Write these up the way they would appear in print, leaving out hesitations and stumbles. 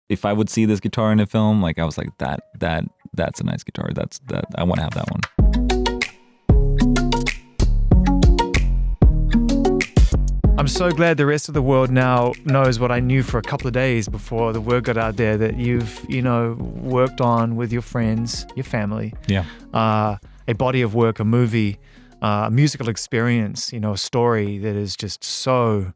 if I would see this guitar in a film, like I was like that's a nice guitar. That I want to have that one. I'm so glad the rest of the world now knows what I knew for a couple of days before the word got out there, that you've, worked on with your friends, your family. Yeah. A body of work, a movie, a musical experience, a story that is just so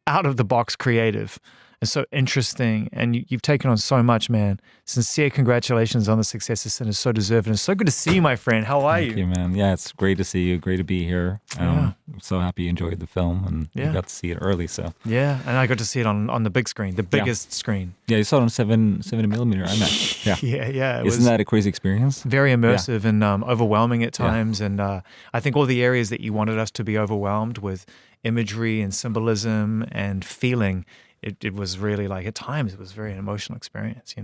out of the box creative and so interesting. And you've taken on so much, man. Sincere congratulations on the success of Sinners. So deserved. And it's so good to see you, my friend. How are you? Thank you, man. Yeah, it's great to see you. Great to be here. I'm so happy you enjoyed the film and you got to see it early. So yeah, and I got to see it on the big screen, the biggest screen. Yeah, you saw it on 70 millimeter IMAX. Yeah, yeah. Isn't that a crazy experience? Very immersive and overwhelming at times. And I think all the areas that you wanted us to be overwhelmed with imagery and symbolism and feeling, it was really like, at times it was very an emotional experience,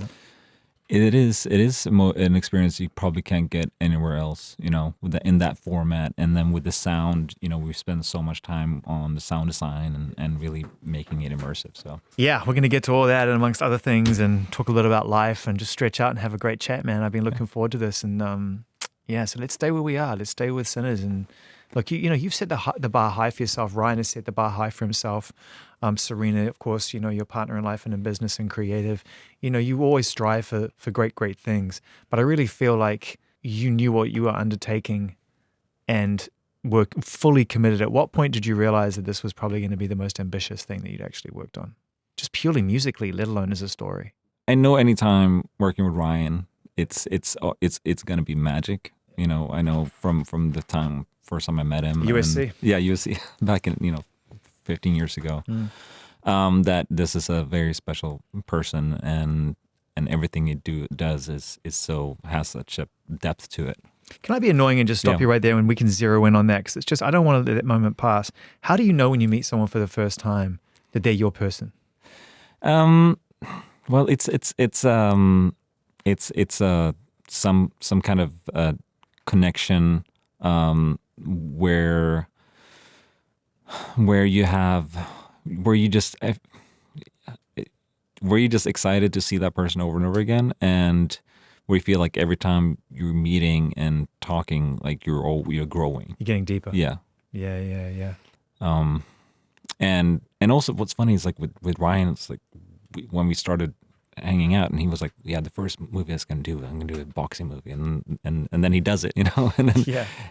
It is an experience you probably can't get anywhere else, in that format. And then with the sound, we spend so much time on the sound design and really making it immersive. So yeah, we're going to get to all that and amongst other things and talk a little about life and just stretch out and have a great chat, man. I've been looking forward to this. And so let's stay where we are. Let's stay with Sinners. And look, you've set the bar high for yourself. Ryan has set the bar high for himself. Serena, of course, your partner in life and in business and creative. You always strive for great things. But I really feel like you knew what you were undertaking and were fully committed. At what point did you realize that this was probably going to be the most ambitious thing that you'd actually worked on? Just purely musically, let alone as a story. I know anytime working with Ryan, it's going to be magic. I know from the first time I met him. USC. USC back in, 15 years ago, that this is a very special person and everything he does has such a depth to it. Can I be annoying and just stop you right there when we can zero in on that? Because it's just, I don't want to let that moment pass. How do you know when you meet someone for the first time that they're your person? Well, it's some kind of connection where you're just excited to see that person over and over again, and where you feel like every time you're meeting and talking, like you're growing, you're getting deeper. Yeah. And also what's funny is like with Ryan, it's like when we started hanging out and he was like, yeah, the first movie I'm gonna do a boxing movie, and then he does it, and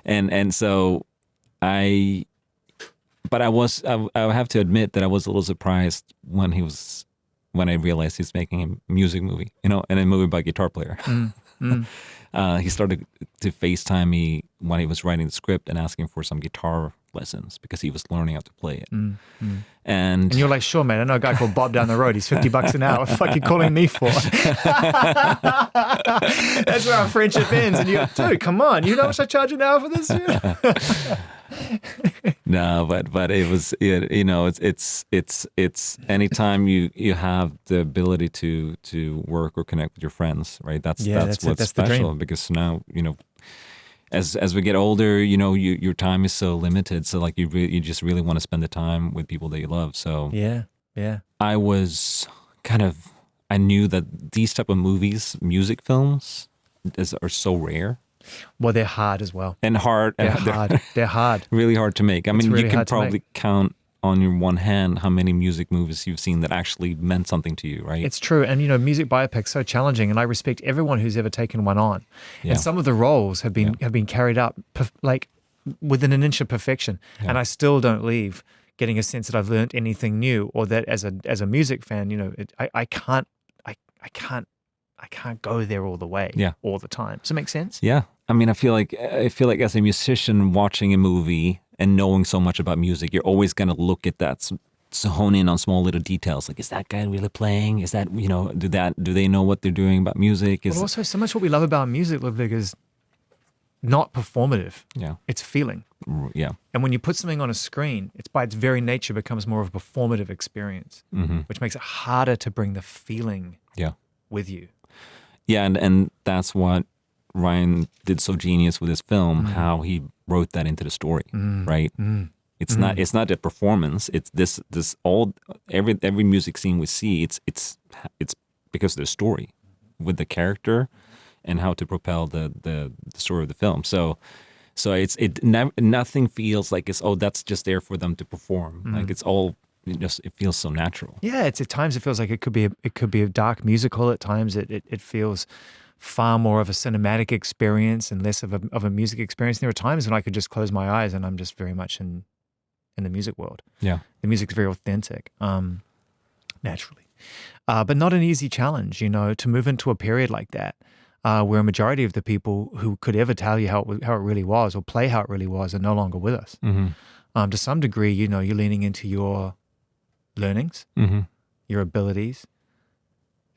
then, and so I have to admit that I was a little surprised when I realized he's making a music movie, and a movie by a guitar player. He started to FaceTime me when he was writing the script and asking for some guitar lessons because he was learning how to play it. And you're like, sure, man, I know a guy called Bob down the road. He's $50 an hour. What the fuck are you calling me for? That's where our friendship ends. And you're like, dude, come on. You know how much I charge an hour for this? No, but it was, it's anytime you have the ability to work or connect with your friends, right? That's what's special, because now, as we get older, your time is so limited. So like you just really want to spend the time with people that you love. So yeah. I knew that these type of movies, music films, are so rare. Well, they're hard as well. And hard. They're hard. Really hard to make. I mean, really you can probably count on your one hand how many music movies you've seen that actually meant something to you, right? It's true. And, music biopics so challenging, and I respect everyone who's ever taken one on. Yeah. And some of the roles have been carried out like within an inch of perfection. Yeah. And I still don't leave getting a sense that I've learned anything new, or that as a music fan, I can't go there all the way, all the time. Does it make sense? Yeah. I mean, I feel like as a musician watching a movie and knowing so much about music, you're always going to look at that, so hone in on small little details. Like, is that guy really playing? Is that, do they know what they're doing about music? But also, so much what we love about music, Ludwig, is not performative. Yeah. It's feeling. Yeah. And when you put something on a screen, it's by its very nature becomes more of a performative experience, which makes it harder to bring the feeling with you. Yeah, and that's what Ryan did so genius with his film, how he wrote that into the story, right? It's not a performance. It's this all every music scene we see. It's because of the story with the character and how to propel the story of the film. So nothing feels like that's just there for them to perform. Like it's all it feels so natural. Yeah, at times it feels like it could be a dark musical. At times it feels far more of a cinematic experience and less of a music experience. There are times when I could just close my eyes and I'm just very much in the music world. Yeah, the music's very authentic, naturally, but not an easy challenge. To move into a period like that. Where a majority of the people who could ever tell you how it really was or play how it really was are no longer with us. To some degree, you're leaning into your learnings, your abilities.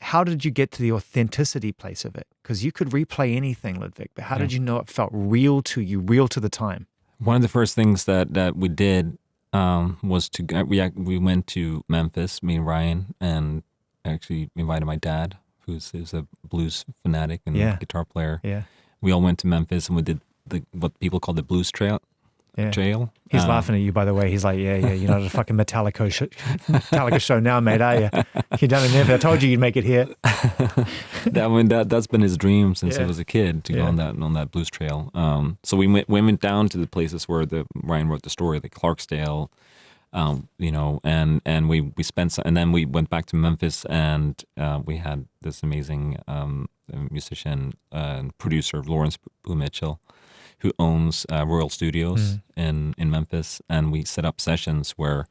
How did you get to the authenticity place of it? Because you could replay anything, Ludwig, but how did you know it felt real to you, real to the time? One of the first things that we did was we went to Memphis, me and Ryan, and actually invited my dad, who's a blues fanatic and guitar player. Yeah. We all went to Memphis and we did what people call the blues trail. Yeah. He's laughing at you, by the way. He's like, yeah, you're not at a fucking Metallica show now, mate, are you? You're down in Memphis. I told you you'd make it here. That's been his dream since he was a kid to go on that blues trail. So we went down to the places where Ryan wrote the story, like Clarksdale, and we spent some, and then we went back to Memphis and we had this amazing musician and producer, Lawrence Blue Mitchell, who owns Royal Studios in Memphis, and we set up sessions where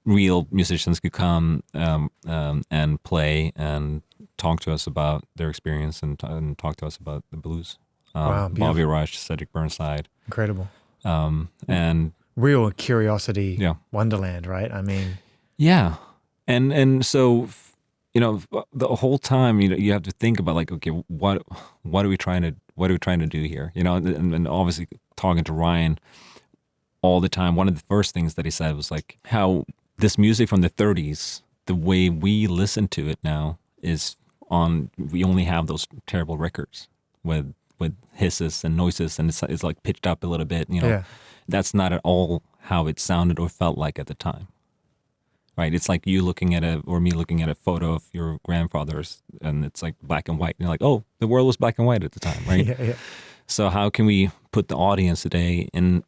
real musicians could come and play and talk to us about their experience and talk to us about the blues. Wow, Bobby Rush, Cedric Burnside, incredible, and real curiosity wonderland, right? I mean, and so the whole time you have to think about like, okay, what are we trying to do here? And obviously talking to Ryan all the time, one of the first things that he said was like how this music from the 30s, the way we listen to it now is we only have those terrible records with hisses and noises, and it's like pitched up a little bit, That's not at all how it sounded or felt like at the time. Right, it's like you looking at me looking at a photo of your grandfather's, and it's like black and white. And you're like, oh, the world was black and white at the time, right? yeah. So how can we put the audience today in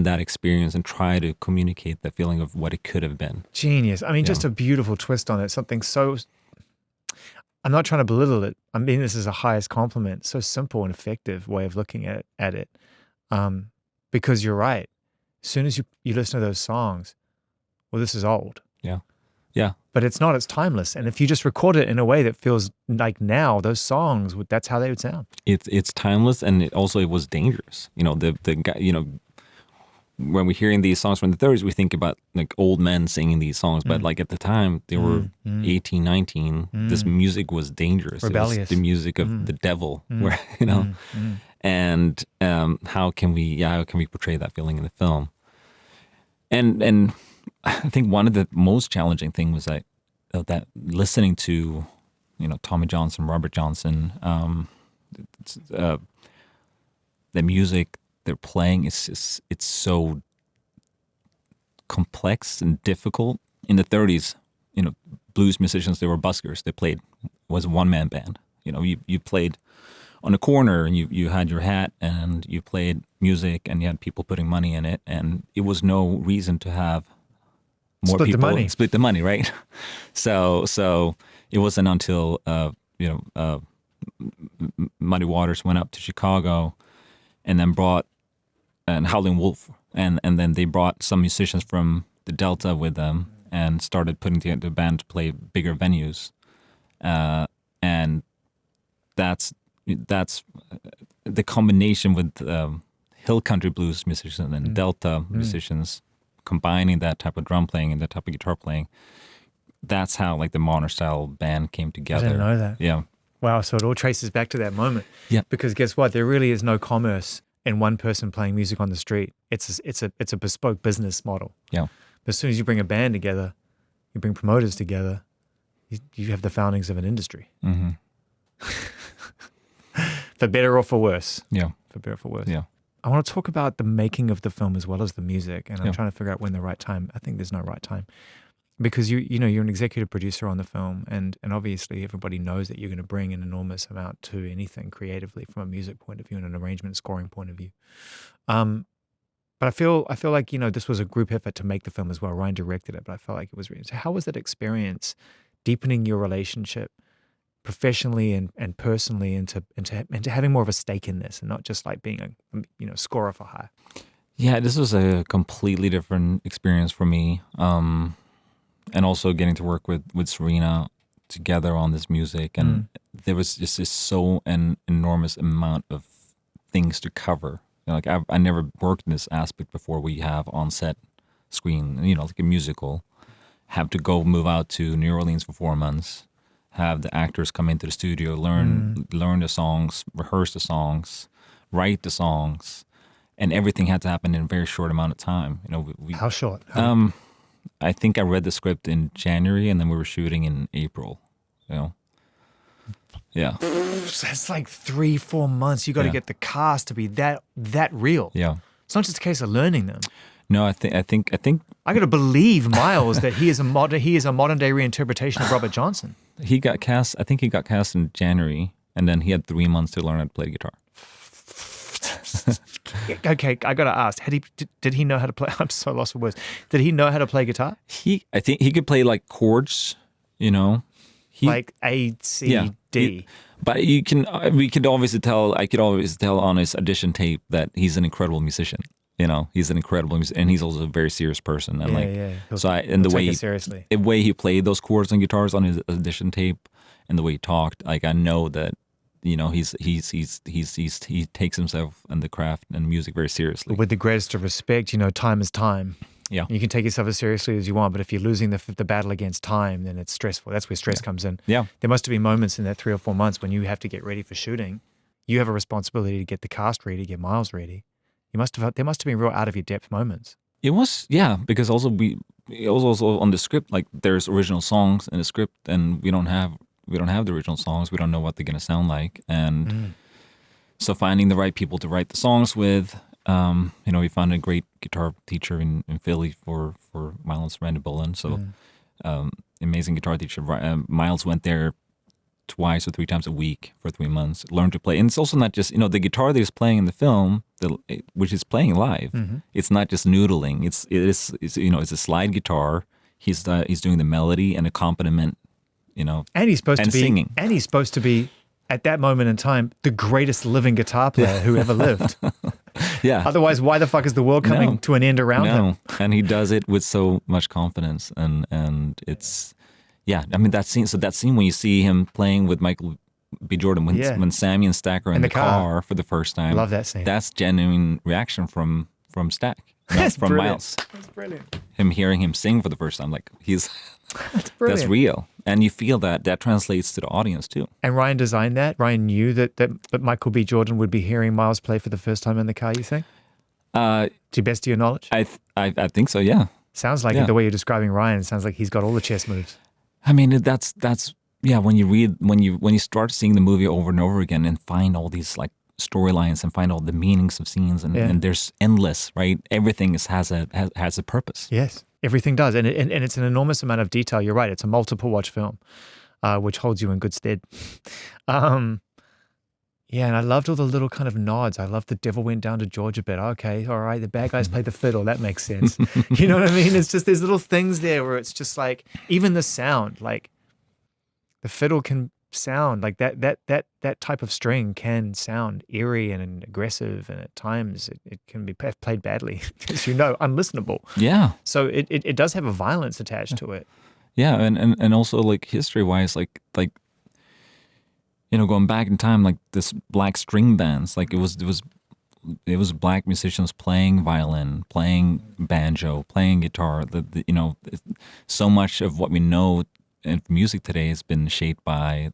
that experience and try to communicate that feeling of what it could have been? Genius. I mean, just a beautiful twist on it. Something so. I'm not trying to belittle it. I mean, this is a highest compliment. So simple and effective way of looking at it, because you're right. As soon as you listen to those songs, well, this is old. Yeah. But it's not, it's timeless. And if you just record it in a way that feels like now, those songs, that's how they would sound. It's timeless, and it was dangerous. The guy, when we're hearing these songs from the 30s, we think about like old men singing these songs. But like at the time, they were 18, 19. This music was dangerous. Rebellious. It was the music of the devil, where, and how can we portray that feeling in the film? And I think one of the most challenging things was that listening to, Tommy Johnson, Robert Johnson, the music they're playing it's so complex and difficult. In the 30s, blues musicians, they were buskers. Was a one-man band. You played on a corner and you had your hat and you played music and you had people putting money in it, and it was no reason to have more people split the money, right? So it wasn't until Muddy Waters went up to Chicago and then brought Howlin' Wolf, and then they brought some musicians from the Delta with them and started putting together the band to play bigger venues, and that's the combination with hill country blues musicians and Delta musicians. Combining that type of drum playing and that type of guitar playing, that's how like the modern style band came together. I didn't know that. Yeah. Wow. So it all traces back to that moment. Yeah. Because guess what? There really is no commerce in one person playing music on the street. It's a bespoke business model. Yeah. But as soon as you bring a band together, you bring promoters together, you have the foundings of an industry. Mm-hmm. For better or for worse. Yeah. For better or for worse. Yeah. I want to talk about the making of the film as well as the music, and I'm Yeah. trying to figure out when the right time. I think there's no right time because you're an executive producer on the film, and obviously everybody knows that you're going to bring an enormous amount to anything creatively from a music point of view and an arrangement scoring point of view. But I feel like this was a group effort to make the film as well. Ryan directed it, but I felt like it was really. So how was that experience, deepening your relationship professionally and personally into having more of a stake in this and not just like being a scorer for hire? Yeah, this was a completely different experience for me. And also getting to work with Serena together on this music. And there was just an enormous amount of things to cover. Like I never worked in this aspect before. We have on set screen, like a musical, have to go move out to New Orleans for 4 months, have the actors come into the studio, learn the songs, rehearse the songs, write the songs, and everything had to happen in a very short amount of time. How short? I think I read the script in January, and then we were shooting in April. Yeah. That's like 3-4 months. You got to get the cast to be that real. Yeah. It's not just a case of learning them. No, I think I got to believe Miles that he is a modern day reinterpretation of Robert Johnson. he got cast. I think he got cast in January, and then he had 3 months to learn how to play guitar. Okay, I got to ask. Did he know how to play? I'm so lost for words. Did he know how to play guitar? I think he could play like chords, Like A, C, D. But we could obviously tell. I could always tell on his audition tape that he's an incredible musician. He's an incredible musician, and he's also a very serious person. And the way he played those chords and guitars on his audition tape, and the way he talked, like I know that he takes himself and the craft and music very seriously. With the greatest of respect, time is time. Yeah. You can take yourself as seriously as you want, but if you're losing the battle against time, then it's stressful. That's where stress comes in. Yeah. There must have been moments in that 3 or 4 months when you have to get ready for shooting. You have a responsibility to get the cast ready, get Miles ready. There must have been real out of your depth moments. It was, yeah, because also it was also on the script, like there's original songs in the script, and we don't have the original songs. We don't know what they're gonna sound like, and so finding the right people to write the songs with. We found a great guitar teacher in Philly for Miles, Randy Bullen. So amazing guitar teacher. Miles went there twice or 3 times a week for 3 months, learned to play. And it's also not just, the guitar that he's playing in the film, which is playing live. It's not just noodling. It's a slide guitar. He's doing the melody and accompaniment, and he's supposed to be singing. And he's supposed to be, at that moment in time, the greatest living guitar player who ever lived. Yeah. Otherwise, why the fuck is the world coming to an end around him? And he does it with so much confidence, and it's, yeah. I mean that scene when you see him playing with Michael B. Jordan when Sammy and Stack are in the car for the first time. Love that scene. That's genuine reaction from Stack, not from brilliant. Miles. That's brilliant. Him hearing him sing for the first time, like that's real, and you feel that translates to the audience too. And Ryan designed that. Ryan knew that Michael B. Jordan would be hearing Miles play for the first time in the car. You think? To the best of your knowledge, I think so. Yeah. Sounds like it, the way you're describing Ryan. It sounds like he's got all the chess moves. I mean, that's yeah. When you start seeing the movie over and over again and find all these like storylines and find all the meanings of scenes and there's endless, right? Everything has a purpose. Yes, everything does, and it's an enormous amount of detail. You're right. It's a multiple watch film, which holds you in good stead. Yeah, and I loved all the little kind of nods. I loved the devil went down to Georgia bit. Okay, all right, the bad guys played the fiddle. That makes sense. You know what I mean? It's just there's little things there where it's just like, even the sound, like the fiddle can sound like that type of string can sound eerie and aggressive, and at times it can be played badly, as unlistenable. Yeah. So it does have a violence attached to it. Yeah, and also like history-wise, like going back in time, like this black string bands, like it was black musicians playing violin, playing banjo, playing guitar. So much of what we know in music today has been shaped by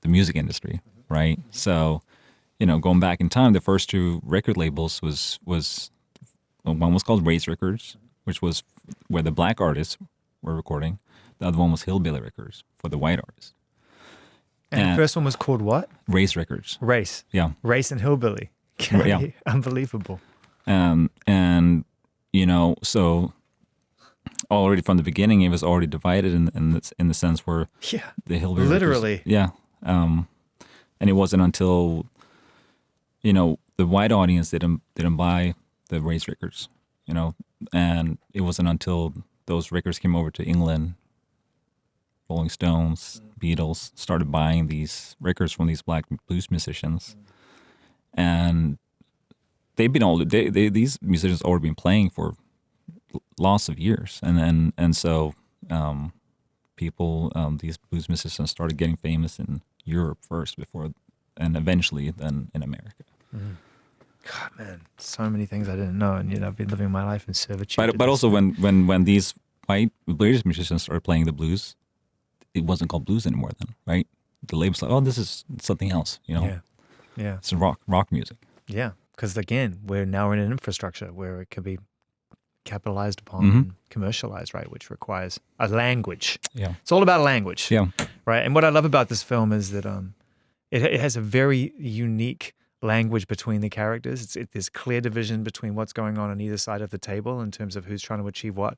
the music industry, right? So, going back in time, the first 2 record labels was one was called Race Records, which was where the black artists were recording. The other one was Hillbilly Records for the white artists. And the first one was called what? Race Records. Race. Yeah. Race and Hillbilly. Okay. Unbelievable. And so already from the beginning, it was already divided in the sense where the Hillbilly literally records, and it wasn't until the white audience didn't buy the race records, and it wasn't until those records came over to England, Rolling Stones, Beatles started buying these records from these black blues musicians, and they've been these musicians already been playing for lots of years, and so people, these blues musicians started getting famous in Europe first, and eventually then in America. God, man, so many things I didn't know, and I've been living my life in servitude. But also when these white British musicians started playing the blues, it wasn't called blues anymore then, right? The label's like, oh, this is something else, Yeah. It's rock music. Yeah, because again, we're now in an infrastructure where it can be capitalized upon and commercialized, right? Which requires a language. Yeah. It's all about language. Yeah. Right. And what I love about this film is that it has a very unique language between the characters. There's clear division between what's going on either side of the table in terms of who's trying to achieve what.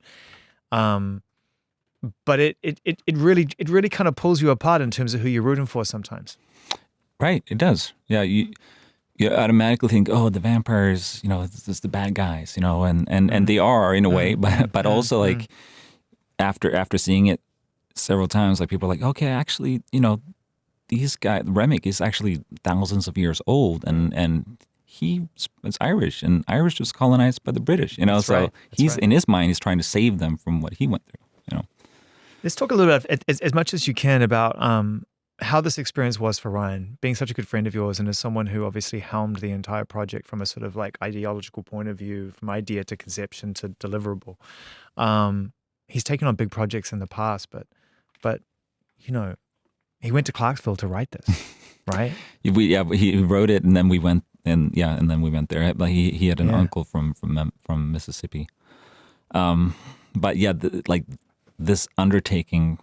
But it really kind of pulls you apart in terms of who you're rooting for sometimes. Right. It does. Yeah. You automatically think, oh, the vampires, it's the bad guys, and they are in a way, but also like after seeing it several times, like people are like, okay, actually, these guys, Remick is actually thousands of years old, and he is Irish, and Irish was colonized by the British, That's so right. he's in his mind, he's trying to save them from what he went through, Let's talk a little bit, as much as you can, about how this experience was for Ryan, being such a good friend of yours, and as someone who obviously helmed the entire project from a sort of like ideological point of view, from idea to conception to deliverable. He's taken on big projects in the past, but he went to Clarksville to write this, right? He wrote it, and then we went, and then we went there. But he had an uncle from Mississippi. But this undertaking.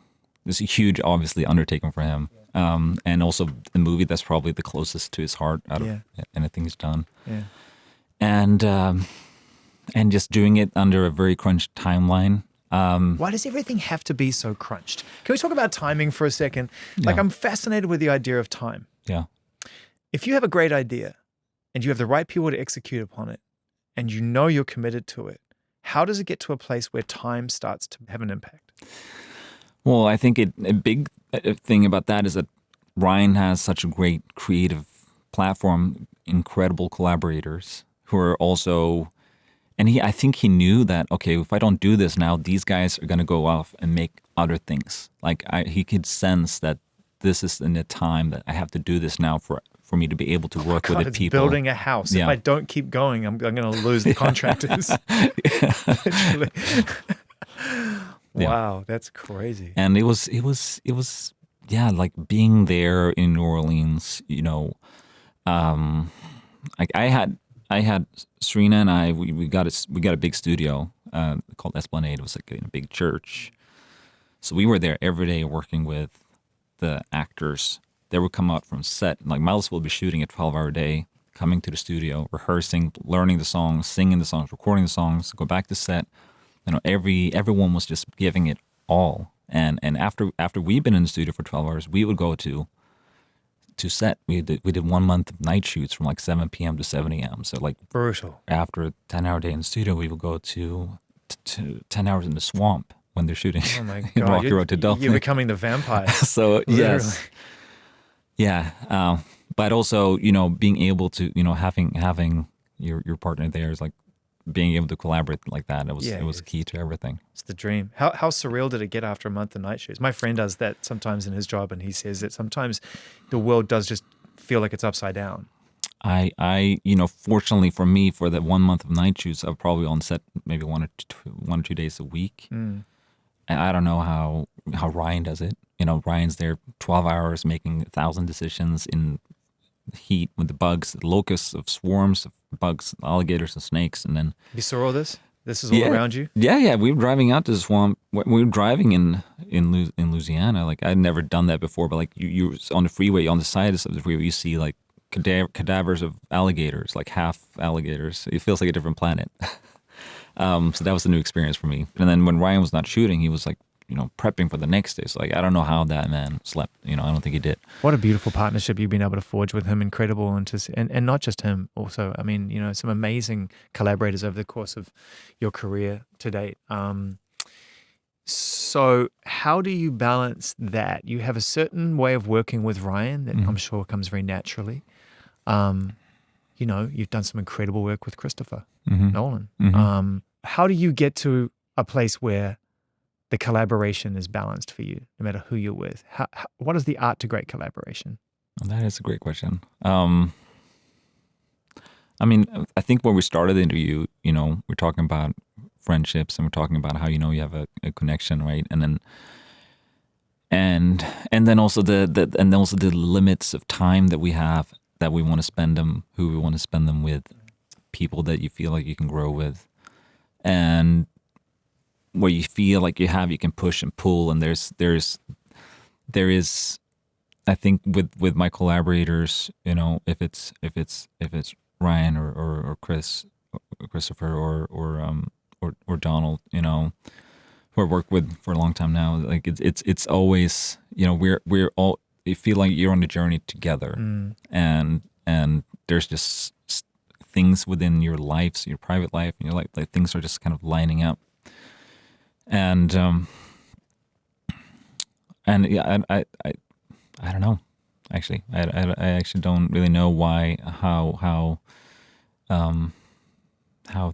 This is a huge, obviously, undertaking for him. And also the movie that's probably the closest to his heart out of anything he's done. Yeah. And just doing it under a very crunched timeline. Why does everything have to be so crunched? Can we talk about timing for a second? Like, I'm fascinated with the idea of time. Yeah. If you have a great idea and you have the right people to execute upon it and you're committed to it, how does it get to a place where time starts to have an impact? Well, I think a big thing about that is that Ryan has such a great creative platform, incredible collaborators who are also, and I think he knew that, okay, if I don't do this now, these guys are going to go off and make other things. Like he could sense that this is in a time that I have to do this now for me to be able to work with the it's people. Building a house. Yeah. If I don't keep going, I'm going to lose the contractors. Literally. Wow, that's crazy. And it was like being there in New Orleans, like I had Serena and I, we got a big studio called Esplanade. It was like in a big church. So we were there every day working with the actors. They would come out from set, like Miles will be shooting a 12-hour day, coming to the studio, rehearsing, learning the songs, singing the songs, recording the songs, go back to set. Everyone was just giving it all, and after we've been in the studio for 12 hours, we would go to set. We did 1 month of night shoots from like 7 p.m. to 7 a.m. So like brutal. After a 10-hour day in the studio, we would go to 10 hours in the swamp when they're shooting. Oh my God! in Rocky Road to Dublin. You're becoming the vampire. So yes, yeah. But also, being able to, having your partner there is like. Being able to collaborate like that, it was key to everything. It's the dream. How surreal did it get after a month of night shoots? My friend does that sometimes in his job, and he says that sometimes the world does just feel like it's upside down. I fortunately for me, for that 1 month of night shoots, I'm probably on set maybe one or two days a week. And I don't know how Ryan does it. Ryan's there 12 hours making 1,000 decisions in heat with the bugs, the locusts of swarms of bugs, alligators and snakes, and then you saw all this. This is all around you. Yeah. We were driving out to the swamp. We were driving in Louisiana. Like I'd never done that before, but like you on the freeway, on the side of the freeway, you see like cadavers of alligators, like half alligators. It feels like a different planet. So that was a new experience for me. And then when Ryan was not shooting, he was like, prepping for the next day. So like, I don't know how that man slept. I don't think he did. What a beautiful partnership you've been able to forge with him. Incredible. And not just him also. I mean, some amazing collaborators over the course of your career to date. So how do you balance that? You have a certain way of working with Ryan that I'm sure comes very naturally. You've done some incredible work with Christopher Nolan. How do you get to a place where the collaboration is balanced for you, no matter who you're with? What is the art to great collaboration? Well, that is a great question. I think when we started the interview, we're talking about friendships and we're talking about how, you have a connection, right? And then also the limits of time that we have, that we want to spend them, who we want to spend them with, people that you feel like you can grow with, and where you feel like you can push and pull. And there is, I think with my collaborators, if it's Ryan or Christopher or Donald, who I worked with for a long time now, like it's always, we're all, you feel like you're on the journey together, and there's just things within your life, your private life, and your life, like things are just kind of lining up. And yeah, I don't know. Actually, I actually don't really know how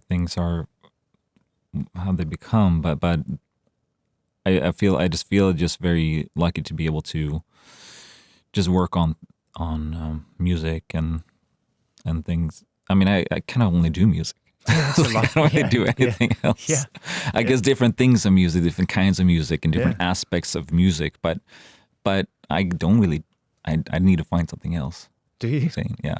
things are, how they become. But I just feel very lucky to be able to just work on music and things. I mean, I kind of only do music. I don't really do anything else. Yeah. I guess different things of music, different kinds of music, and different aspects of music. But I don't really. I need to find something else. Do you? Saying, yeah.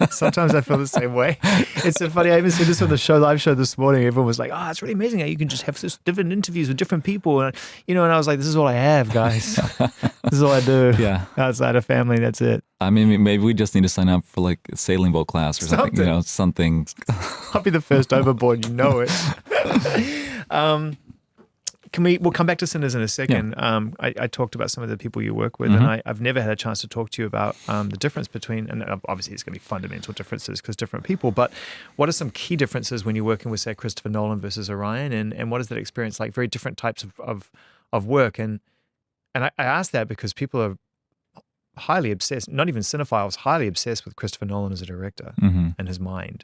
Sometimes I feel the same way. It's so funny. I even said this on the live show this morning. Everyone was like, "Oh, it's really amazing how you can just have this different interviews with different people." And and I was like, "This is all I have, guys. This is all I do. Yeah. Outside of family, that's it." I mean, maybe we just need to sign up for like a sailing boat class or something. Something. I'll be the first overboard. You know it. We'll come back to Sinners in a second. Yeah. I talked about some of the people you work with, and I've never had a chance to talk to you about the difference between, and obviously it's going to be fundamental differences because different people, but what are some key differences when you're working with, say, Christopher Nolan versus Orion, and what is that experience like? Very different types of work. And I ask that because people are highly obsessed, not even cinephiles, highly obsessed with Christopher Nolan as a director and his mind.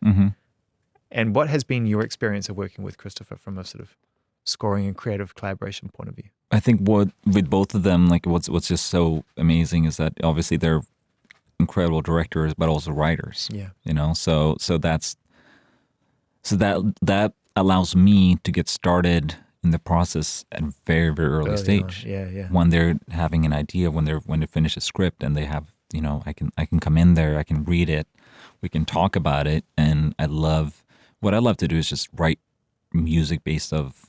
And what has been your experience of working with Christopher from a sort of scoring and creative collaboration point of view? I think with both of them, like what's just so amazing is that obviously they're incredible directors, but also writers. Yeah. So that allows me to get started in the process at a very, very early stage. Yeah. When they're having an idea, when they finish a script and they have, I can come in there, I can read it, we can talk about it, and what I love to do is just write music based off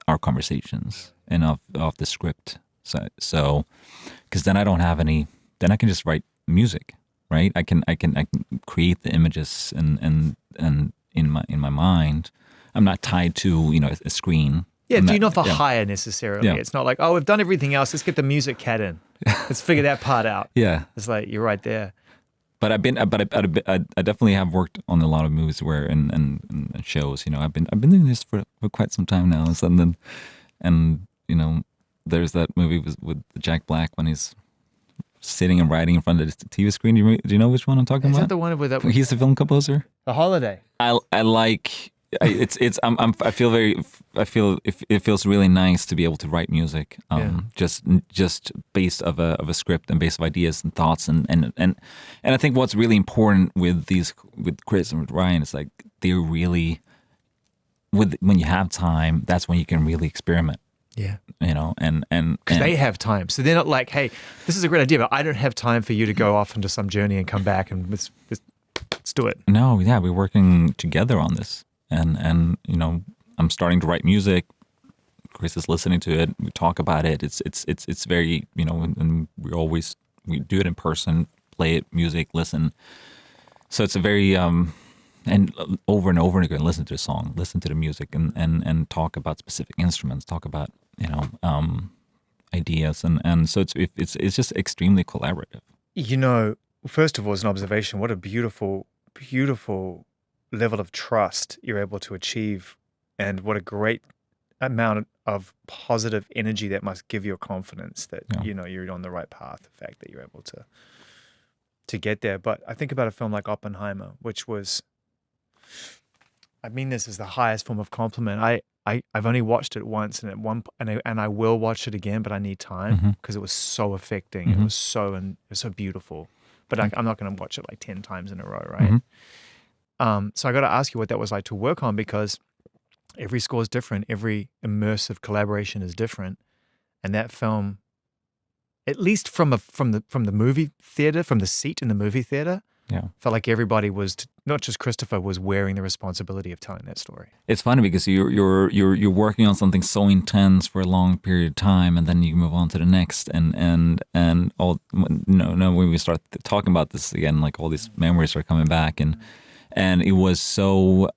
our conversations and off the script. So, because then I don't have any. Then I can just write music, right? I can create the images and in my mind. I'm not tied to a screen. Yeah, do not for hire necessarily. Yeah. It's not like, oh, we've done everything else. Let's get the music cat in. Let's figure that part out. Yeah, it's like you're right there. But I definitely have worked on a lot of movies where and shows. I've been doing this for quite some time now. And there's that movie with Jack Black when he's sitting and writing in front of the TV screen. Do you know which one I'm talking about? Is that the one with that? He's the film composer. The Holiday. I like. I feel it feels really nice to be able to write music, just based of a script and based of ideas and thoughts and I think what's really important with Chris and with Ryan is like they're really when you have time, that's when you can really experiment. Yeah. And because they have time, so they're not like, hey, this is a great idea, but I don't have time for you to go off into some journey and come back and let's do it. No, yeah, we're working together on this. And I'm starting to write music. Chris is listening to it. We talk about it. It's very and we do it in person play it, music, listen. So it's a very and over again, listen to the song, listen to the music, and talk about specific instruments, talk about ideas, and so it's just extremely collaborative. First of all, as an observation, what a beautiful, beautiful level of trust you're able to achieve, and what a great amount of positive energy that must give you confidence that you're on the right path. The fact that you're able to get there. But I think about a film like Oppenheimer, which was, I mean this is the highest form of compliment. I've only watched it once, and I will watch it again, but I need time because it was so affecting. It was so beautiful. But I'm not going to watch it like 10 times in a row, right? So I got to ask you what that was like to work on, because every score is different, every immersive collaboration is different, and that film, at least from the movie theater, from the seat in the movie theater, felt like everybody was, not just Christopher, was wearing the responsibility of telling that story. It's funny because you're working on something so intense for a long period of time, and then you move on to the next, and all when we start talking about this again, like all these memories are coming back, and it was so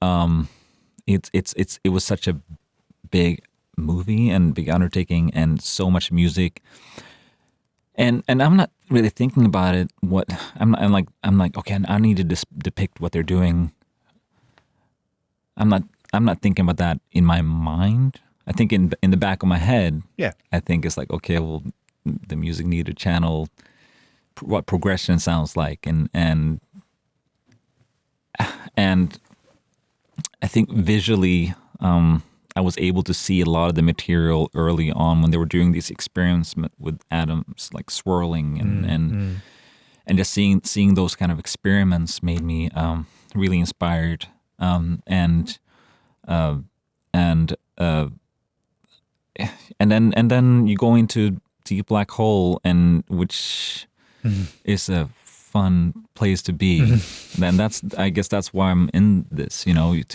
it was such a big movie and big undertaking, and so much music. And I'm not really thinking about it. I'm like, okay, I need to depict what they're doing. I'm not thinking about that in my mind. I think in the back of my head. Yeah. I think it's like, okay, well, the music need to channel what progression sounds like, and I think visually, I was able to see a lot of the material early on when they were doing these experiments with atoms, like swirling, and just seeing those kind of experiments made me really inspired. And then you go into Deep Black Hole, and which is a fun place to be. Then I guess that's why I'm in this, to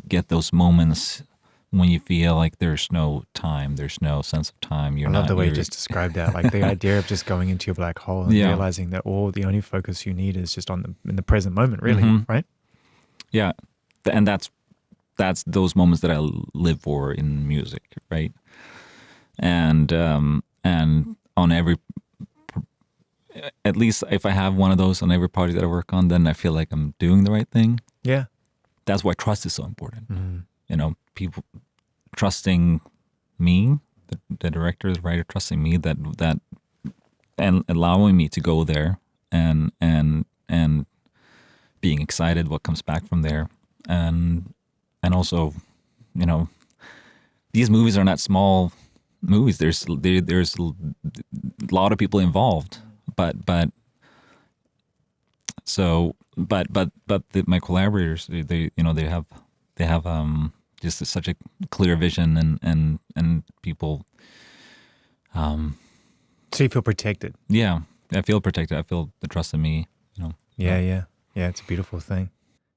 get those moments when you feel like there's no time, there's no sense of time. I love the way you just described that, like the idea of just going into your black hole and realizing that the only focus you need is just in the present moment, really, right? Yeah, and that's those moments that I live for in music, right? And on every, at least if I have one of those on every project that I work on, then I feel like I'm doing the right thing. Yeah, that's why trust is so important. People trusting me, the director, the writer, trusting me that and allowing me to go there, and being excited what comes back from there, and also, these movies are not small movies. There's a lot of people involved, but my collaborators, they have just such a clear vision, and people. So you feel protected. Yeah, I feel protected. I feel the trust in me. Yeah. It's a beautiful thing.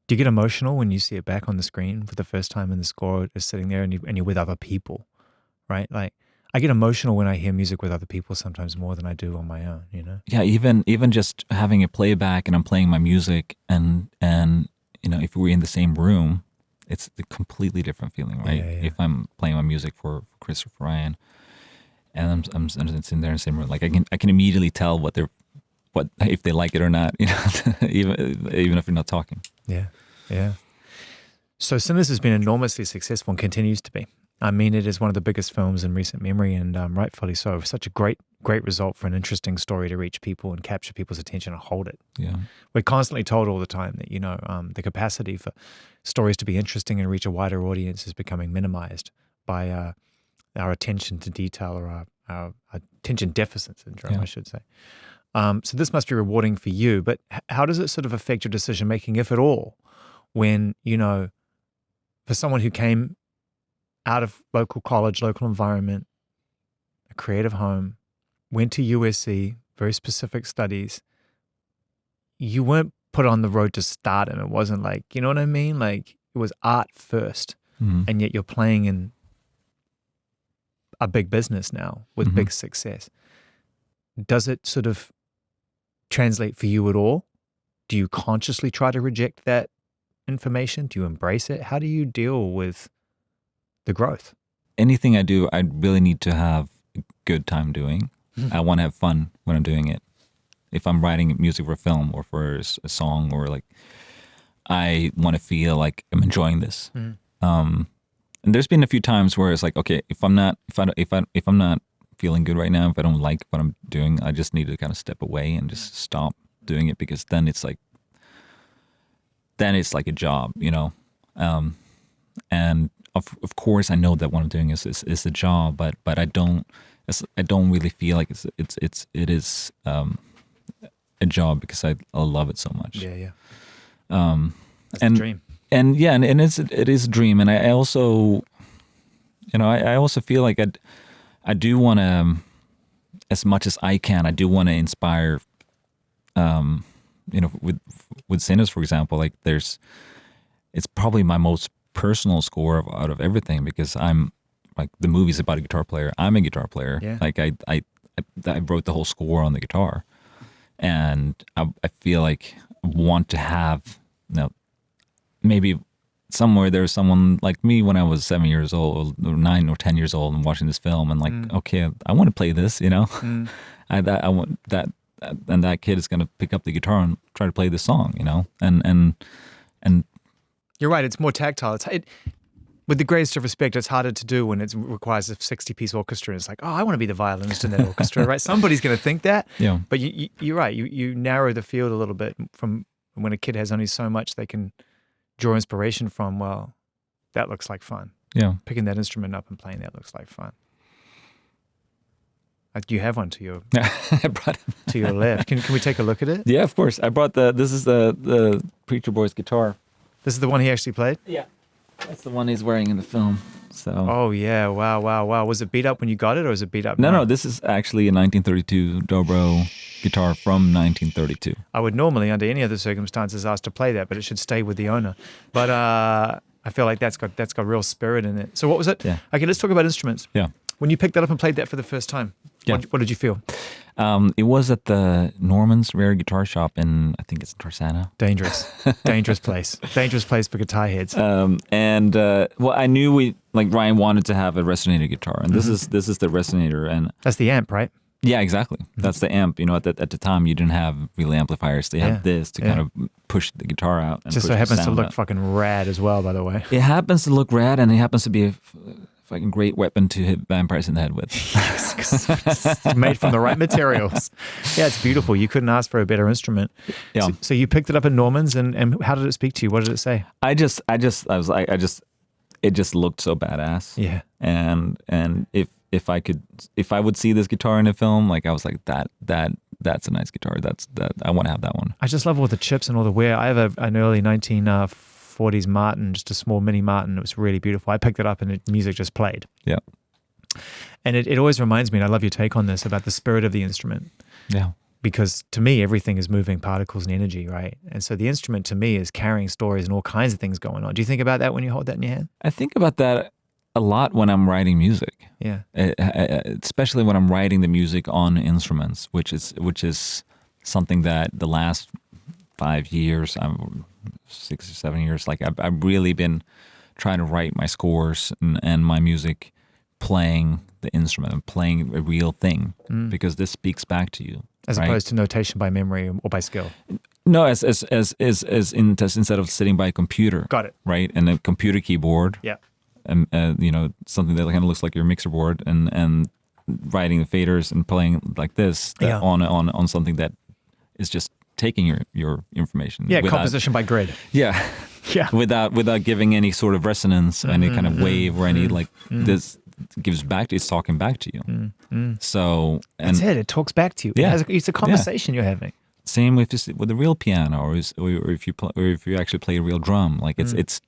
Do you get emotional when you see it back on the screen for the first time, and the score is sitting there, and you're with other people, right? Like, I get emotional when I hear music with other people sometimes more than I do on my own. Yeah, even just having a playback and I'm playing my music, and if we're in the same room, it's a completely different feeling, right? Yeah. If I'm playing my music for Christopher Ryan, and I'm sitting there in the same room, like I can immediately tell what if they like it or not, even if you're not talking. Yeah. So Sinners has been enormously successful and continues to be. I mean, it is one of the biggest films in recent memory, and rightfully so. Such a great result for an interesting story to reach people and capture people's attention and hold it. Yeah, we're constantly told all the time that the capacity for stories to be interesting and reach a wider audience is becoming minimized by our attention to detail, or our attention deficit syndrome, I should say. So this must be rewarding for you, but how does it sort of affect your decision making, if at all, when for someone who came out of local college, local environment, a creative home, went to USC, very specific studies, you weren't put on the road to stardom. It wasn't like, you know what I mean? Like, it was art first, and yet you're playing in a big business now with big success. Does it sort of translate for you at all? Do you consciously try to reject that information? Do you embrace it? How do you deal with the growth? Anything I do, I really need to have a good time doing. I want to have fun when I'm doing it. If I'm writing music for a film or for a song, or like, I want to feel like I'm enjoying this. And there's been a few times where it's like, okay, if I'm not feeling good right now, if I don't like what I'm doing, I just need to kind of step away and just stop doing it, because then it's like a job, you know. And of course, I know that what I'm doing is a job, but I don't really feel like it is a job, because I love it so much. Yeah. That's And the dream. And yeah, and it is a dream. And I also, you know, I also feel like I do want to, as much as I can, I do want to inspire. You know, with Sinners, for example, like it's probably my most personal score out of everything, because I'm like, the movie's about a guitar player. I'm a guitar player. Yeah. Like I wrote the whole score on the guitar, and I feel like I want to have, you know, maybe somewhere there's someone like me when I was 7 years old or 9 or 10 years old and watching this film, and like, okay, I want to play this, you know. I want that, and that kid is going to pick up the guitar and try to play this song, you know. And You're right. It's more tactile. With the greatest of respect, it's harder to do when it requires a 60-piece orchestra. It's like, oh, I want to be the violinist in that orchestra, right? Somebody's going to think that. Yeah. But you're right. You narrow the field a little bit from when a kid has only so much they can draw inspiration from. Well, that looks like fun. Yeah. Picking that instrument up and playing that looks like fun. Do you have one to your I brought it. to your left? Can we take a look at it? Yeah, of course. I brought this is the Preacher Boy's guitar. This is the one he actually played? Yeah. That's the one he's wearing in the film. So. Oh yeah! Wow! Was it beat up when you got it, or was it beat up? No. This is actually a 1932 dobro guitar from 1932. I would normally, under any other circumstances, ask to play that, but it should stay with the owner. But I feel like that's got real spirit in it. So what was it? Yeah. Okay, let's talk about instruments. Yeah. When you picked that up and played that for the first time, Yeah. what did you feel? It was at the Norman's Rare Guitar Shop in, I think it's Tarzana. Dangerous place for guitar heads. Well, I knew Ryan wanted to have a resonator guitar, and this is the resonator, and That's the amp, right? yeah, exactly. That's the amp. You know, at the time you didn't have real amplifiers. They had this to kind of push the guitar out. And Just push so the happens to sound look out. fucking rad as well, by the way. It happens to look rad, and it happens to be a fucking great weapon to hit vampires in the head with. It's made from the right materials. Yeah, it's beautiful. You couldn't ask for a better instrument. Yeah. So you picked it up at Norman's, and how did it speak to you? What did it say? I was like, it just looked so badass. Yeah. And if I would see this guitar in a film, like, I was like, that's a nice guitar. I want to have that one. I just love all the chips and all the wear. I have an early 1940s Martin, just a small mini Martin. It was really beautiful. I picked it up and the music just played. Yeah. And it always reminds me, and I love your take on this, about the spirit of the instrument. Yeah. Because to me, everything is moving particles and energy, right? And so the instrument to me is carrying stories and all kinds of things going on. Do you think about that when you hold that in your hand? I think about that a lot when I'm writing music. Yeah. Especially when I'm writing the music on instruments, which is something that the last 5 years, 6 or 7 years, like I've really been trying to write my scores and my music playing the instrument and playing a real thing, because this speaks back to you. As right? opposed to notation by memory or by skill. No, instead of sitting by a computer. Got it. Right, and a computer keyboard. Yeah. And something that kind of looks like your mixer board, and writing the faders and playing like this on something that is just taking your information. Yeah, composition by grid. Yeah. Yeah. Without giving any sort of resonance, any kind of wave or any this gives back to, it's talking back to you. So That's it. It talks back to you. Yeah. It's a conversation you're having. Same with a real piano, or if you actually play a real drum, like it's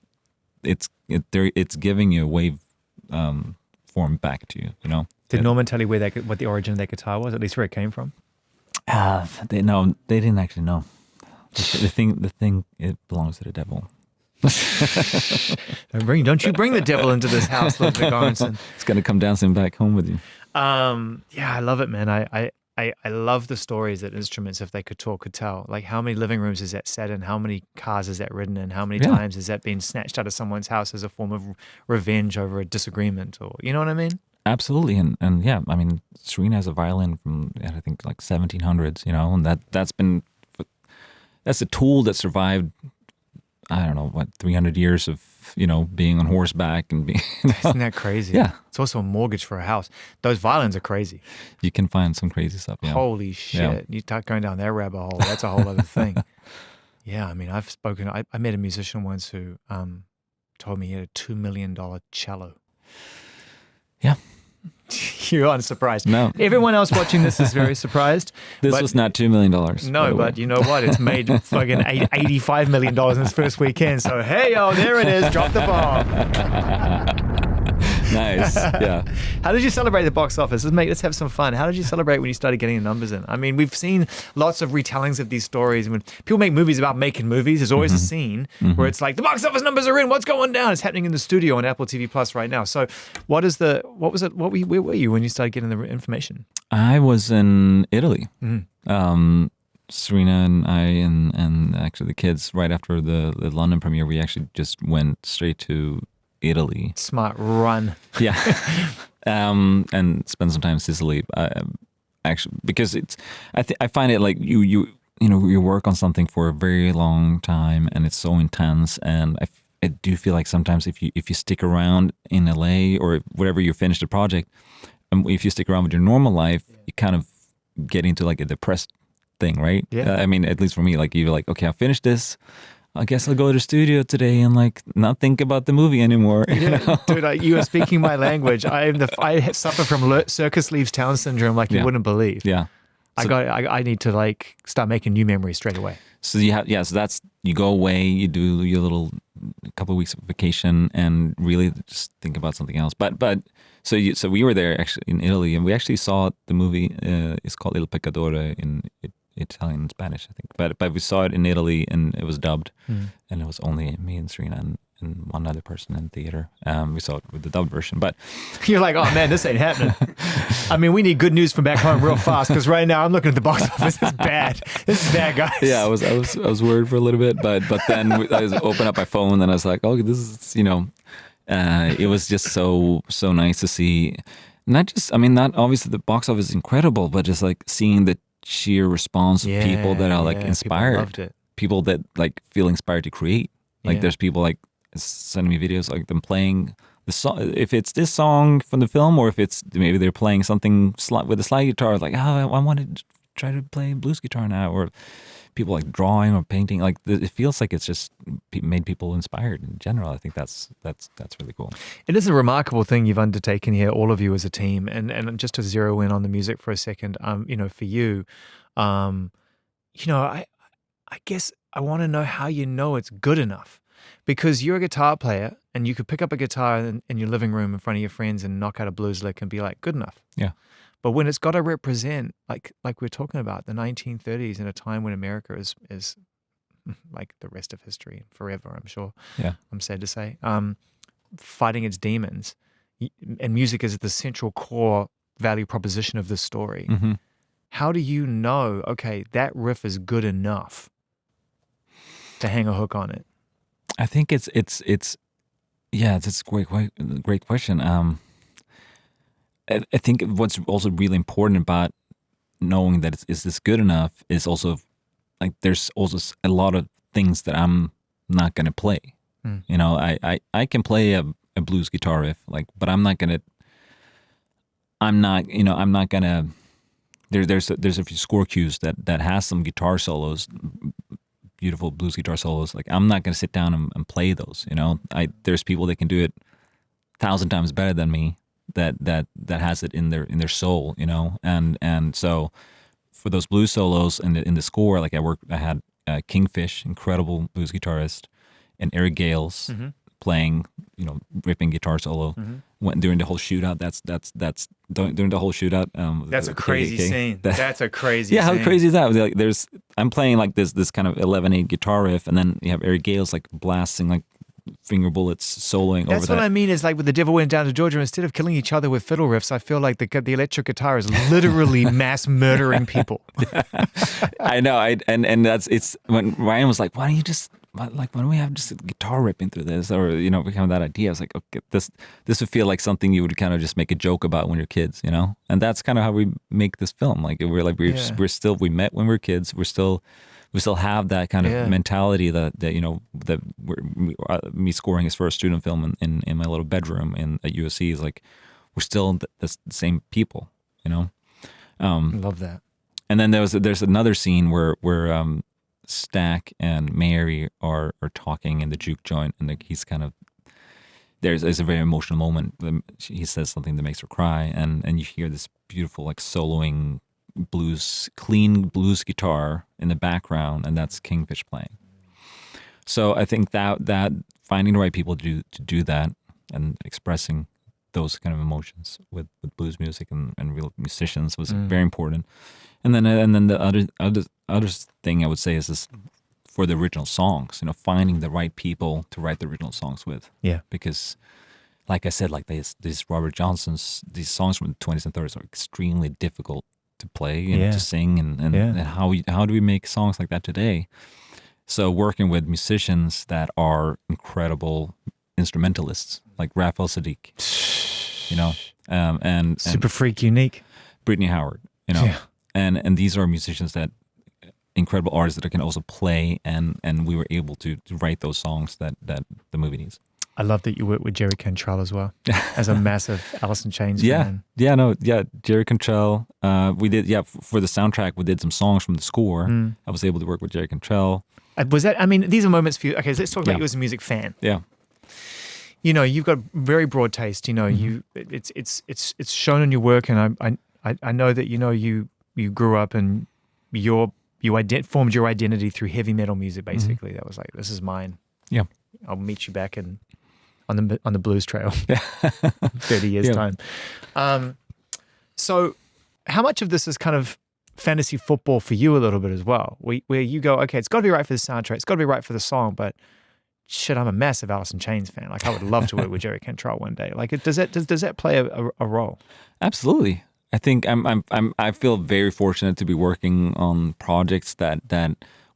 giving you a wave form back to you. You know. Did Norman tell you what the origin of that guitar was? At least where it came from? They didn't actually know. The thing, it belongs to the devil. Don't you bring the devil into this house, Ludwig Göransson. It's gonna come dancing back home with you. Yeah, I love it, man. I love the stories that instruments, if they could talk, could tell. Like, how many living rooms has that sat in? How many cars has that ridden in? How many times has that been snatched out of someone's house as a form of revenge over a disagreement? Or, you know what I mean? Absolutely, and yeah, I mean, Serena has a violin from I think like 1700s, and that's a tool that survived. I don't know what 300 years of being on horseback and being. Isn't that crazy? Yeah, it's also a mortgage for a house. Those violins are crazy. You can find some crazy stuff. Yeah. Holy shit! Yeah. You start going down that rabbit hole. That's a whole other thing. Yeah, I mean, I've spoken. I met a musician once who told me he had a $2 million cello. Yeah. You aren't surprised. No. Everyone else watching this is very surprised. This was not $2 million. No, but you know what? It's made fucking $85 million in its first weekend. So, hey, there it is. Drop the bomb. Nice. Yeah. How did you celebrate the box office? Let's have some fun. How did you celebrate when you started getting the numbers in? I mean, we've seen lots of retellings of these stories. When people make movies about making movies, there's always a scene where it's like, the box office numbers are in. What's going down? It's happening in the studio on Apple TV Plus right now. So where were you when you started getting the information? I was in Italy. Serena and I and actually the kids, right after the London premiere, we actually just went straight to Italy. Smart run. Yeah. And spend some time in Sicily. Actually, because I find it like you work on something for a very long time and it's so intense, and I do feel like sometimes if you stick around in LA or whatever you finish the project, if you stick around with your normal life, you kind of get into like a depressed thing, right? Yeah. I mean, at least for me, like you're like, okay, I finished this. I guess I'll go to the studio today and like not think about the movie anymore. Yeah, dude, you are speaking my language. I suffer from circus leaves town syndrome, like you wouldn't believe. Yeah, so, I need to like start making new memories straight away. So so that's, you go away, you do your little couple of weeks of vacation, and really just think about something else. But so we were there actually in Italy, and we actually saw the movie. It's called Il Peccatore in Italian and Spanish, I think. But we saw it in Italy, and it was dubbed, and it was only me and Serena and one other person in the theater. We saw it with the dubbed version, but you're like, oh man, this ain't happening. I mean, we need good news from back home real fast, because right now I'm looking at the box office. It's bad. This is bad, guys. Yeah, I was worried for a little bit, but then I opened up my phone and I was like, oh, this is it was just so nice to see. Not obviously the box office is incredible, but just like seeing the sheer response of people that are like inspired, people loved it. People that like feel inspired to create. Like there's people like sending me videos like them playing the song, if it's this song from the film, or if it's maybe they're playing something with a slide guitar, like, I want to try to play blues guitar now, or people like drawing or painting. Like it feels like it's just made people inspired in general. I think that's really cool. It is a remarkable thing you've undertaken here, all of you as a team. And just to zero in on the music for a second, for you, I guess I want to know how you know it's good enough, because you're a guitar player and you could pick up a guitar in your living room in front of your friends and knock out a blues lick and be like, good enough. Yeah. But when it's got to represent, like we're talking about, the 1930s, in a time when America is like the rest of history, forever, I'm sure. Yeah. I'm sad to say, fighting its demons, and music is the central core value proposition of this story. Mm-hmm. How do you know, okay, that riff is good enough to hang a hook on it? I think it's a great question. I think what's also really important about knowing that is this good enough is also like there's also a lot of things that I'm not gonna play. I can play a blues guitar riff, like, but I'm not gonna. There's a few score cues that has some guitar solos, beautiful blues guitar solos. Like, I'm not gonna sit down and play those. There's people that can do it 1,000 times better than me. That has it in their soul, and so for those blues solos in the score, like I had Kingfish, incredible blues guitarist, and Eric Gales playing, ripping guitar solo. Went during the whole shootout. That's during the whole shootout. That's a crazy scene. That's a crazy. Yeah, scene. how crazy is that? Like, I'm playing like this kind of 11/8 guitar riff, and then you have Eric Gales like blasting like finger bullets soloing over that. That's what I mean. Is like with The Devil Went Down to Georgia, instead of killing each other with fiddle riffs, I feel like the electric guitar is literally mass murdering people. I know. And it's when Ryan was like, why don't we have just a guitar ripping through this, or we have that idea. I was like, okay, this would feel like something you would kind of just make a joke about when you're kids, and that's kind of how we make this film. Like we met when we were kids. We still have that kind of mentality that me scoring his first student film in my little bedroom at USC is like, we're still the same people, Love that. And then there's another scene where Stack and Mary are talking in the juke joint, and he's kind of there's a very emotional moment. He says something that makes her cry, and you hear this beautiful like soloing clean blues guitar in the background, and that's Kingfish playing. So I think that finding the right people to do that and expressing those kind of emotions with blues music and real musicians was very important. And then the other thing I would say is this for the original songs, finding the right people to write the original songs with. Yeah. Because like I said, like these Robert Johnson's, these songs from the 20s and 30s are extremely difficult to play and to sing, and how do we make songs like that today? So working with musicians that are incredible instrumentalists, like Raphael Sadiq, and Super Freak Unique, Brittany Howard, and these are musicians that incredible artists that can also play, and we were able to write those songs that the movie needs. I love that you worked with Jerry Cantrell as well, as a massive Alice in Chains fan. Jerry Cantrell. We did, for the soundtrack, we did some songs from the score. I was able to work with Jerry Cantrell. Was that, I mean, these are moments for you. Okay, so let's talk about you as a music fan. Yeah. You've got very broad taste. It's shown in your work, and I know that you grew up and you formed your identity through heavy metal music. Basically, that was like, this is mine. Yeah, I'll meet you back on the blues trail. 30 years time. So, how much of this is kind of fantasy football for you a little bit as well, where you go, okay, it's got to be right for the soundtrack, it's got to be right for the song, but shit, I'm a massive Alice in Chains fan. Like, I would love to work with Jerry Cantrell one day. Like, does that play a role? Absolutely. I think I feel very fortunate to be working on projects that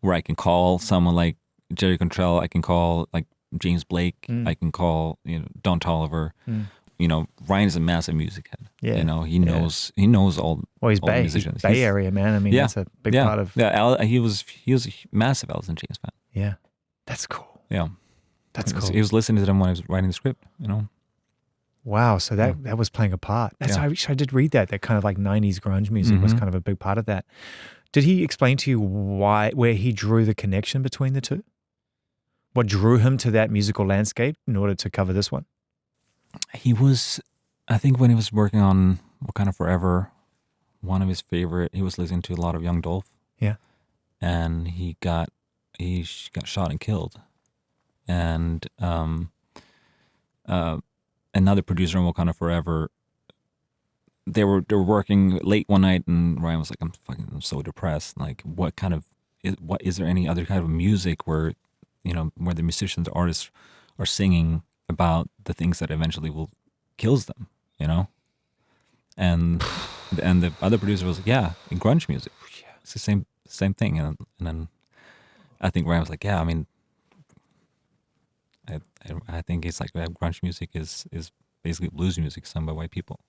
where I can call someone like Jerry Cantrell, I can call like James Blake, I can call Don Toliver. Ryan is a massive music head. Yeah, he knows all. Well, he's all Bay, musicians. Bay Area man. I mean, that's a big part of. Yeah, he was a massive Alice in Chains fan. Yeah, that's cool. Yeah, that's cool. He was listening to them when I was writing the script. Wow, so that was playing a part. I did read that kind of like 90s grunge music was kind of a big part of that. Did he explain to you where he drew the connection between the two? What drew him to that musical landscape in order to cover this one? He was, I think when he was working on Wakanda Forever, one of his favorite, he was listening to a lot of Young Dolph. Yeah. And he got shot and killed. And another producer in Wakanda Forever, they were working late one night, and Ryan was like, I'm so depressed. Like, what is there any other kind of music where where the musicians, the artists are singing about the things that eventually will kills them, and the other producer was like, yeah, in grunge music, it's the same thing, and then I think Ryan was like, yeah, I mean, I think it's like that grunge music is basically blues music sung by white people,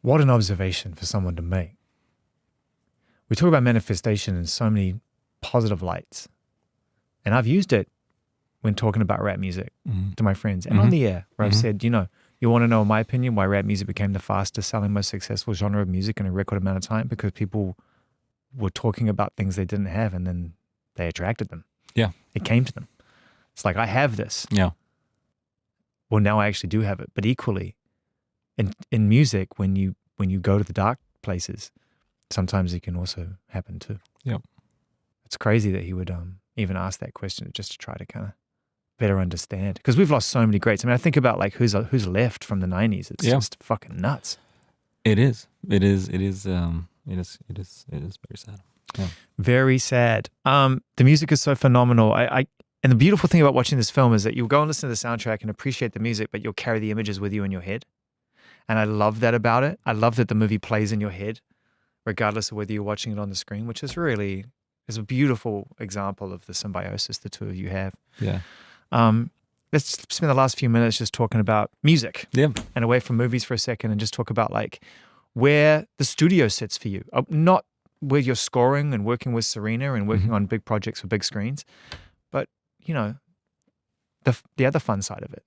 What an observation for someone to make. We talk about manifestation in so many positive lights, and I've used it when talking about rap music to my friends and on the air, where I've said, you want to know, in my opinion, why rap music became the fastest selling, most successful genre of music in a record amount of time? Because people were talking about things they didn't have, and then they attracted them. Yeah. It came to them. It's like, I have this. Yeah. Well, now I actually do have it. But equally, in music, when you go to the dark places, sometimes it can also happen too. Yeah. It's crazy that he would even ask that question just to try to kind of better understand, because we've lost so many greats. I mean, I think about like who's left from the 90s. It's just fucking nuts. It is very sad. Yeah. Very sad. The music is so phenomenal. And the beautiful thing about watching this film is that you'll go and listen to the soundtrack and appreciate the music, but you'll carry the images with you in your head. And I love that about it. I love that the movie plays in your head, regardless of whether you're watching it on the screen, which is a beautiful example of the symbiosis the two of you have. Yeah. Let's spend the last few minutes just talking about music. Yeah. And away from movies for a second and just talk about like where the studio sits for you. Not where you're scoring and working with Serena and working on big projects for big screens, but you know, the other fun side of it.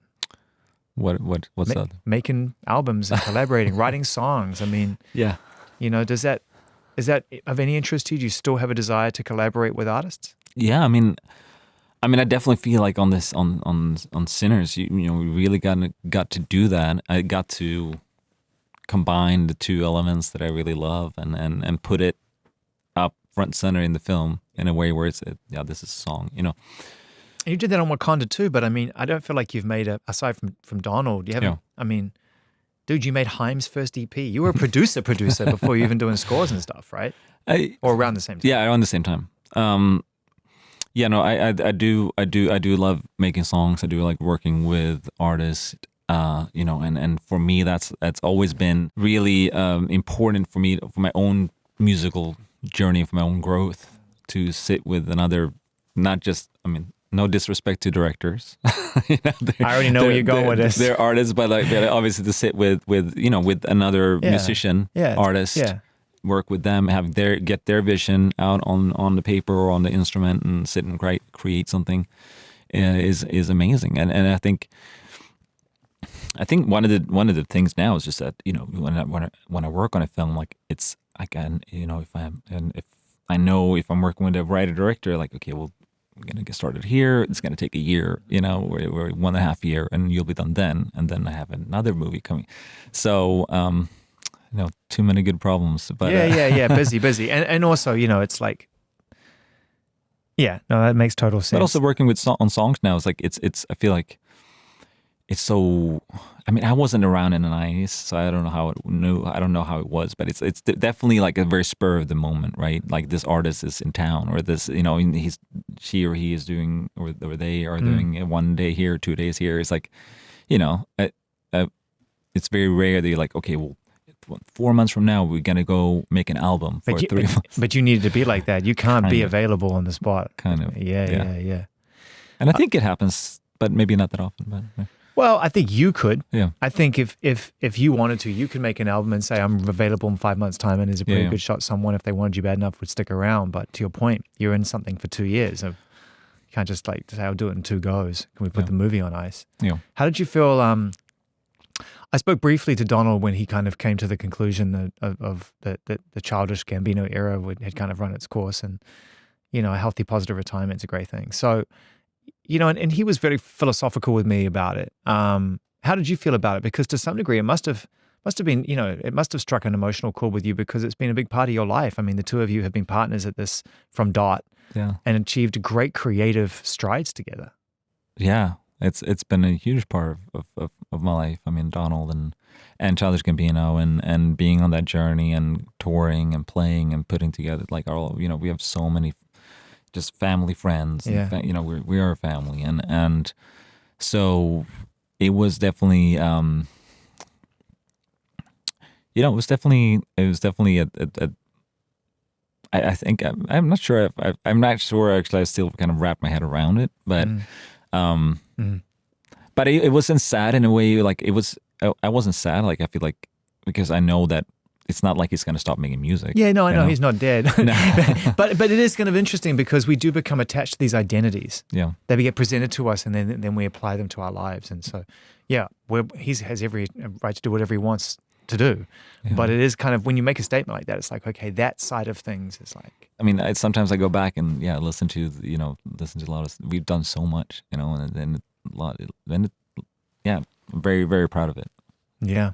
What's that? Making albums and collaborating, writing songs. I mean, yeah. You know, is that of any interest to you? Do you still have a desire to collaborate with artists? Yeah, I mean, I definitely feel like on Sinners, you know, we really got to do that. I got to combine the two elements that I really love and put it up front and center in the film in a way where this is a song, you know. And you did that on Wakanda too, but I mean, I don't feel like you've made aside from Donald, you haven't. Yeah. I mean, dude, you made Haim's first EP. You were a producer before you even doing scores and stuff, right? Or around the same time. Yeah, around the same time. Yeah, no, I do love making songs. I do like working with artists. You know, and for me, that's always been really important for me, for my own musical journey, for my own growth, to sit with another, not just, I mean, no disrespect to directors. You know, I already know where you're going with this. They're artists, but like they're obviously to sit with you know, with another musician, artist, work with them, get their vision out on the paper or on the instrument, and sit and create something is amazing. And I think one of the things now is just that, you know, when I work on a film, like it's, I can, you know, if I know if I'm working with a writer director, like, okay, well, I'm going to get started here. It's going to take a year, you know, or 1.5 years, and you'll be done then. And then I have another movie coming. So, you know, too many good problems. But yeah, busy. And also, you know, it's like, yeah, no, that makes total sense. But also working on songs now is like, it's, I feel like it's so, I mean, I wasn't around in the 90s, so I don't know how it was, but it's definitely like a very spur of the moment, right? Like this artist is in town, or this, you know, she or he is doing, or they are doing it 1 day here, 2 days here. It's like, you know, it's very rare that you're like, okay, well, 4 months from now, we're going to go make an album for 3 months. But you needed to be like that. You can't be available on the spot. Kind of. Yeah. And I think it happens, but maybe not that often. But yeah. Well, I think you could. Yeah. I think if you wanted to, you could make an album and say, I'm available in 5 months' time, and there's a pretty good shot someone, if they wanted you bad enough, would stick around. But to your point, you're in something for 2 years. So you can't just like say, I'll do it in 2 goes. Can we put the movie on ice? Yeah. How did you feel? I spoke briefly to Donald when he kind of came to the conclusion of that the childish Gambino era had kind of run its course, and, you know, a healthy, positive retirement is a great thing. So, you know, and he was very philosophical with me about it. How did you feel about it? Because to some degree, it must have been, you know, it must have struck an emotional chord with you, because it's been a big part of your life. I mean, the two of you have been partners at this from dot, and achieved great creative strides together. Yeah, it's been a huge part of my life. I mean, Donald and Childish Gambino and being on that journey and touring and playing and putting together, like, all, you know, we have so many just family friends. Yeah. And you know, we are a family, and so it was definitely, you know, it was definitely I think I'm not sure actually. I still kind of wrap my head around it, but but it wasn't sad in a way. Like, it was, I wasn't sad. Like, I feel like, because I know that it's not like he's going to stop making music. Yeah, no, I know he's not dead. No. but it is kind of interesting, because we do become attached to these identities. Yeah. They get presented to us, and then we apply them to our lives. And so, yeah, he has every right to do whatever he wants to do. Yeah. But it is kind of, when you make a statement like that, it's like, okay, that side of things is like. I mean, sometimes I go back and listen to a lot of, we've done so much, you know, and a lot, and very, very proud of it. Yeah.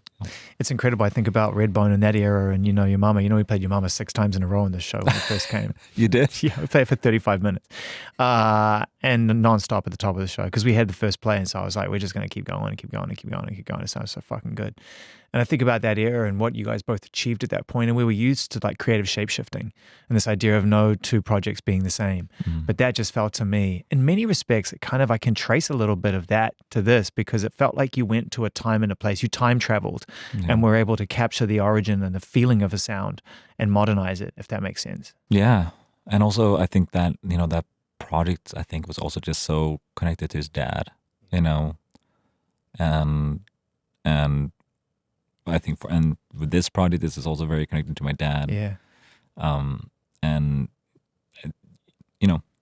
It's incredible. I think about Redbone in that era, and, you know, your mama, we played your mama 6 times in a row in this show when it first came. You did? Yeah, we played it for 35 minutes. and nonstop at the top of the show because we had the first play, and so I was like, we're just going to keep going and keep going and keep going and keep going. It sounds so fucking good. And I think about that era and what you guys both achieved at that point, and we were used to like creative shapeshifting and this idea of no two projects being the same. But that just felt to me, in many respects, it kind of, I can trace a little bit of that to this because it felt like you went to a time and a place, you time traveled and were able to capture the origin and the feeling of a sound and modernize it, if that makes sense. Yeah. And also I think that, that project, I think, was also just so connected to his dad, and I think and with this project, this is also very connected to my dad. Yeah. And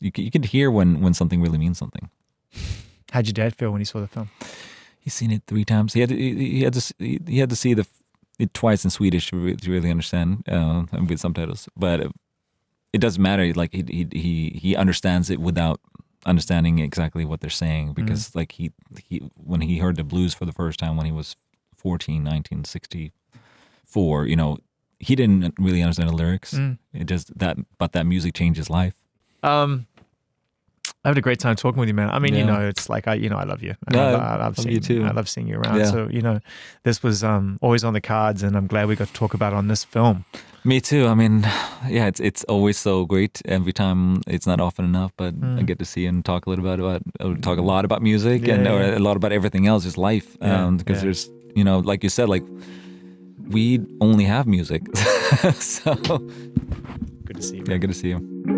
you can hear when something really means something. How'd your dad feel when he saw the film? He's seen it 3 times. He had to see it twice in Swedish to really understand, and with subtitles. But it doesn't matter. Like he understands it without understanding exactly what they're saying, because like he when he heard the blues for the first time when he was 14, 1964, he didn't really understand the lyrics. It just but that music changed his life. I had a great time talking with you, man. I mean, it's like I love you. I love seeing you too. I love seeing you around. Yeah. So this was always on the cards, and I'm glad we got to talk about it on this film. Me too. I mean, yeah, it's always so great. Every time, it's not often enough, but I get to see and talk a little bit talk a lot about music and a lot about everything else, just life. Because there's, like you said, like we only have music. So Good to see you. Yeah, good to see you.